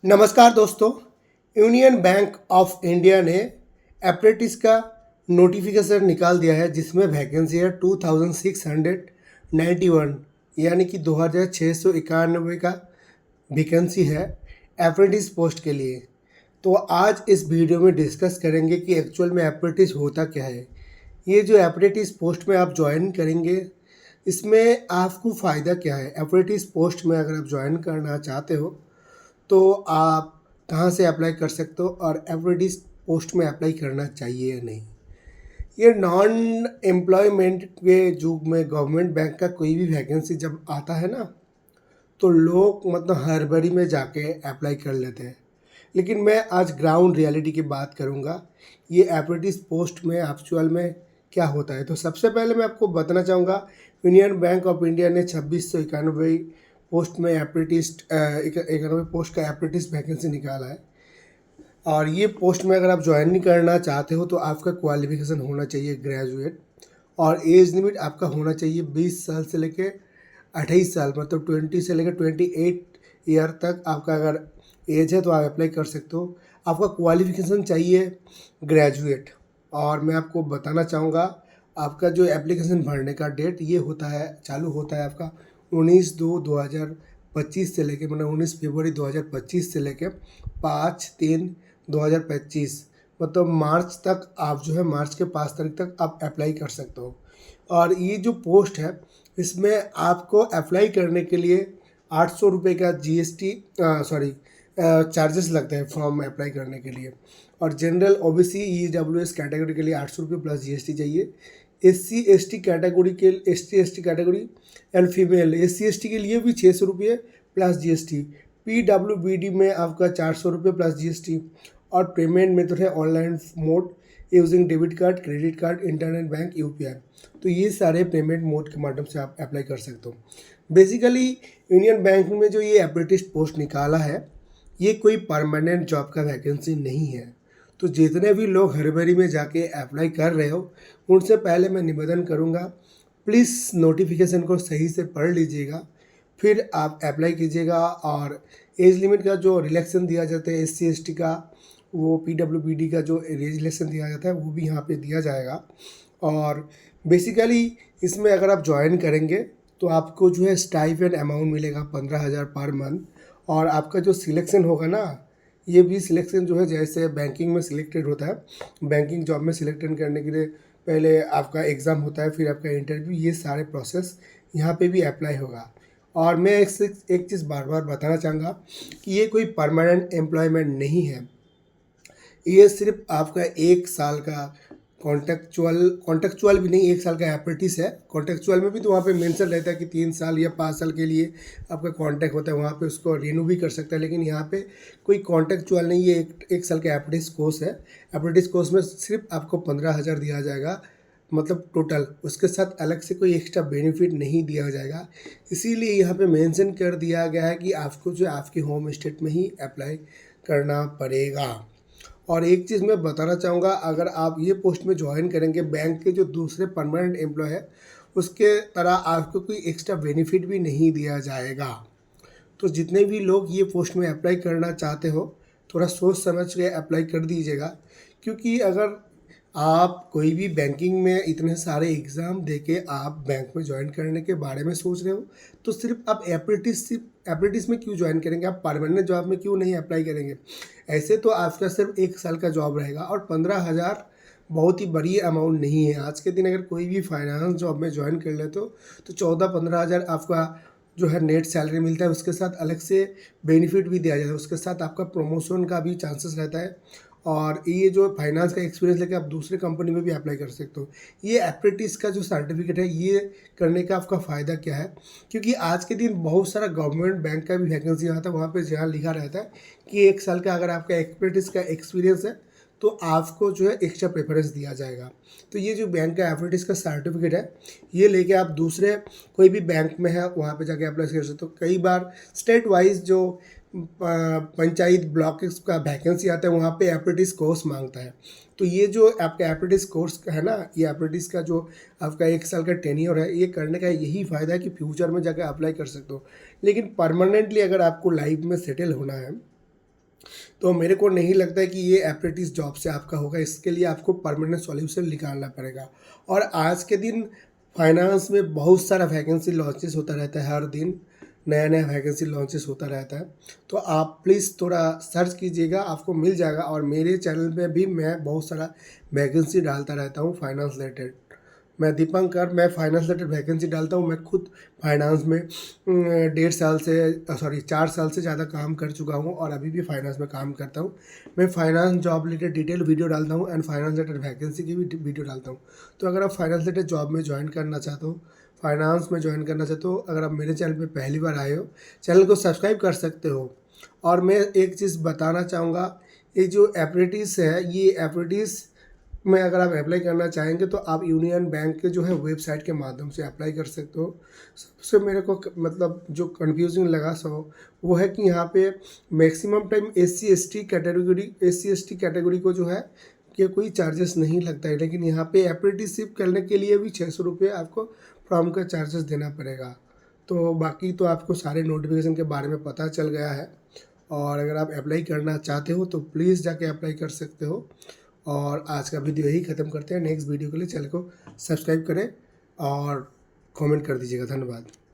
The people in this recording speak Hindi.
नमस्कार दोस्तों। यूनियन बैंक ऑफ इंडिया ने अप्रेंटिस का नोटिफिकेशन निकाल दिया है जिसमें वैकेंसी है 2691 यानी कि 2691 का वैकेंसी है अप्रेंटिस पोस्ट के लिए। तो आज इस वीडियो में डिस्कस करेंगे कि एक्चुअल में अप्रेंटिस होता क्या है। ये जो अप्रेंटिस पोस्ट में आप ज्वाइन करेंगे इसमें आपको फ़ायदा क्या है। अप्रेंटिस पोस्ट में अगर आप ज्वाइन करना चाहते हो तो आप कहाँ से अप्लाई कर सकते हो और अप्रेंटिस पोस्ट में अप्लाई करना चाहिए या नहीं। ये नॉन एम्प्लॉयमेंट के युग में गवर्नमेंट बैंक का कोई भी वैकेंसी जब आता है ना तो लोग मतलब हड़बड़ी में जाके अप्लाई कर लेते हैं। लेकिन मैं आज ग्राउंड रियलिटी की बात करूँगा ये अप्रेंटिस पोस्ट में एक्चुअल में क्या होता है। तो सबसे पहले मैं आपको बताना चाहूँगा यूनियन बैंक ऑफ इंडिया ने 2691 पोस्ट में अप्रेंटिस 91 पोस्ट का अप्रेंटिस वैकेंसी निकाला है। और ये पोस्ट में अगर आप ज्वाइन नहीं करना चाहते हो तो आपका क्वालिफिकेशन होना चाहिए ग्रेजुएट और एज लिमिट आपका होना चाहिए 20 साल से लेके 28 साल, मतलब 20 से लेकर 28 ईयर तक आपका अगर एज है तो आप अप्लाई कर सकते हो। आपका क्वालिफिकेशन चाहिए ग्रेजुएट। और मैं आपको बताना चाहूँगा आपका जो एप्लीकेशन भरने का डेट ये होता है चालू होता है आपका 19/2/2025 से लेके मतलब 19 फरवरी 2025 से लेके 5/3/2025 मतलब मार्च तक आप जो है मार्च के 5 तारीख तक आप अप्लाई कर सकते हो। और ये जो पोस्ट है इसमें आपको अप्लाई करने के लिए 800 रुपये का जीएसटी चार्जेस लगते हैं फॉर्म अप्लाई करने के लिए। और जनरल ओबीसी ईडब्ल्यूएस कैटेगरी के लिए 800 रुपये प्लस जीएसटी चाहिए। SC ST category and female SC के लिए भी 600 रुपये प्लस जीएसटी। पीडब्ल्यूबीडी में आपका 400 रुपये प्लस जीएसटी। और पेमेंट मेथड है online mode using debit card, credit card, internet bank, UPI. तो ये सारे पेमेंट मोड के माध्यम से आप अप्लाई कर सकते हो। बेसिकली यूनियन बैंक में जो ये अप्रेंटिस पोस्ट निकाला है ये कोई परमानेंट जॉब का वैकेंसी नहीं है। तो जितने भी लोग हड़बड़ी में जाके अप्लाई कर रहे हो उनसे पहले मैं निवेदन करूँगा प्लीज़ नोटिफिकेशन को सही से पढ़ लीजिएगा फिर आप अप्लाई कीजिएगा। और एज लिमिट का जो रिलैक्सेशन दिया जाता है एससी एसटी का, वो पीडब्ल्यूबीडी का जो रिलैक्सेशन दिया जाता है वो भी यहाँ पे दिया जाएगा। और बेसिकली इसमें अगर आप ज्वाइन करेंगे तो आपको जो है स्टाइपेंड अमाउंट मिलेगा 15,000 पर मंथ। और आपका जो सिलेक्शन होगा ना ये भी सिलेक्शन जो है जैसे बैंकिंग में सिलेक्टेड होता है, बैंकिंग जॉब में सिलेक्टेड करने के लिए पहले आपका एग्ज़ाम होता है फिर आपका इंटरव्यू, ये सारे प्रोसेस यहाँ पे भी अप्लाई होगा। और मैं एक चीज़ बार बार बताना चाहूँगा कि ये कोई परमानेंट एम्प्लॉयमेंट नहीं है। ये सिर्फ आपका 1 साल का कॉन्ट्रेक्चुअल भी नहीं, 1 साल का अप्रेंटिस है। कॉन्ट्रेक्चुअल में भी तो वहाँ पे मेंशन रहता है कि 3 साल या 5 साल के लिए आपका कॉन्ट्रैक्ट होता है, वहाँ पे उसको रिन्यू भी कर सकता है। लेकिन यहाँ पे कोई कॉन्ट्रेक्चुअल नहीं, ये एक साल का अप्रेंटिस कोर्स है। अप्रेंटिस कोर्स में सिर्फ आपको 15,000 दिया जाएगा, मतलब टोटल। उसके साथ अलग से कोई एक्स्ट्रा बेनिफिट नहीं दिया जाएगा। इसीलिए यहाँ पे मेंशन कर दिया गया है कि आपको जो आपके होम स्टेट में ही अप्लाई करना पड़ेगा। और एक चीज़ मैं बताना चाहूँगा, अगर आप ये पोस्ट में ज्वाइन करेंगे बैंक के जो दूसरे परमानेंट एम्प्लॉय है उसके तरह आपको कोई एक्स्ट्रा बेनिफिट भी नहीं दिया जाएगा। तो जितने भी लोग ये पोस्ट में अप्लाई करना चाहते हो थोड़ा सोच समझ के अप्लाई कर दीजिएगा। क्योंकि अगर आप कोई भी बैंकिंग में इतने सारे एग्ज़ाम देके आप बैंक में ज्वाइन करने के बारे में सोच रहे हो तो सिर्फ आप अप्रेंटिस में क्यों ज्वाइन करेंगे, आप परमानेंट जॉब में क्यों नहीं अप्लाई करेंगे। ऐसे तो आपका सिर्फ 1 साल का जॉब रहेगा और 15,000 बहुत ही बड़ी अमाउंट नहीं है। आज के दिन अगर कोई भी फाइनेंस जॉब में ज्वाइन कर लेते हो तो 14-15,000 आपका जो है नेट सैलरी मिलता है, उसके साथ अलग से बेनिफिट भी दिया जाता है, उसके साथ आपका प्रमोशन का भी चांसेस रहता है। और ये जो फाइनेंस का एक्सपीरियंस लेके आप दूसरे कंपनी में भी अप्लाई कर सकते हो। ये अप्रेंटिस का जो सर्टिफिकेट है ये करने का आपका फ़ायदा क्या है, क्योंकि आज के दिन बहुत सारा गवर्नमेंट बैंक का भी वैकेंसी आता है, वहाँ पे जहाँ लिखा रहता है कि 1 साल का अगर आपका अप्रेंटिस का एक्सपीरियंस है तो आपको जो है एक्स्ट्रा प्रेफरेंस दिया जाएगा। तो ये जो बैंक का अप्रेंटिस का सर्टिफिकेट है ये लेके आप दूसरे कोई भी बैंक में है वहाँ पे जाके अप्लाई कर सकते हो। कई बार स्टेट वाइज जो पंचायत ब्लॉक का वैकेंसी आता है वहाँ पे अप्रेंटिस कोर्स मांगता है। तो ये जो आपका अप्रेंटिस कोर्स है ना, ये अप्रेंटिस का जो आपका 1 साल का टेन्योर है ये करने का यही फ़ायदा है कि फ्यूचर में जाकर अप्लाई कर सकते हो। लेकिन परमानेंटली अगर आपको लाइफ में सेटल होना है तो मेरे को नहीं लगता है कि ये एप्रेंटिस जॉब से आपका होगा। इसके लिए आपको परमानेंट सॉल्यूशन निकालना पड़ेगा। और आज के दिन फाइनेंस में बहुत सारा वैकेंसी लॉन्चेस होता रहता है, हर दिन नया नया वैकेंसी लॉन्चेस होता रहता है। तो आप प्लीज़ थोड़ा सर्च कीजिएगा, आपको मिल जाएगा। और मेरे चैनल पे भी मैं बहुत सारा वैकेंसी डालता रहता हूँ फाइनेंस रिलेटेड। मैं दीपंकर, मैं फाइनेंस रिलेटेड वैकेंसी डालता हूँ। मैं खुद फाइनेंस में 1.5 साल से 4 साल से ज़्यादा काम कर चुका हूँ और अभी भी फाइनेंस में काम करता हूँ। मैं finance job related detail video डालता हूँ एंड फाइनेंस रिलेटेड वैकेंसी की भी वीडियो डालता हूँ। तो अगर आप फाइनेंस रिलेटेड जॉब में ज्वाइन करना चाहते हो, फाइनेंस में ज्वाइन करना चाहते हो, अगर आप मेरे चैनल पे पहली बार आए हो, चैनल को सब्सक्राइब कर सकते हो। और मैं एक चीज़ बताना चाहूँगा, ये जो एप्रेंटिस है, ये एप्रेंटिस में अगर आप अप्लाई करना चाहेंगे तो आप यूनियन बैंक के जो है वेबसाइट के माध्यम से अप्लाई कर सकते हो। सबसे मेरे को मतलब जो कन्फ्यूजिंग लगा वो है कि यहाँ पे maximum time S C S T category को जो है कि कोई चार्जेस नहीं लगता है, लेकिन यहाँ पे अप्रेंटिसशिप करने के लिए भी 600 रुपये आपको फॉर्म का चार्जेस देना पड़ेगा। तो बाकी तो आपको सारे नोटिफिकेशन के बारे में पता चल गया है। और अगर आप अप्लाई करना चाहते हो तो प्लीज़ जाके अप्लाई कर सकते हो। और आज का वीडियो यही ख़त्म करते हैं। नेक्स्ट वीडियो के लिए चैनल को सब्सक्राइब करें और कमेंट कर दीजिएगा। धन्यवाद।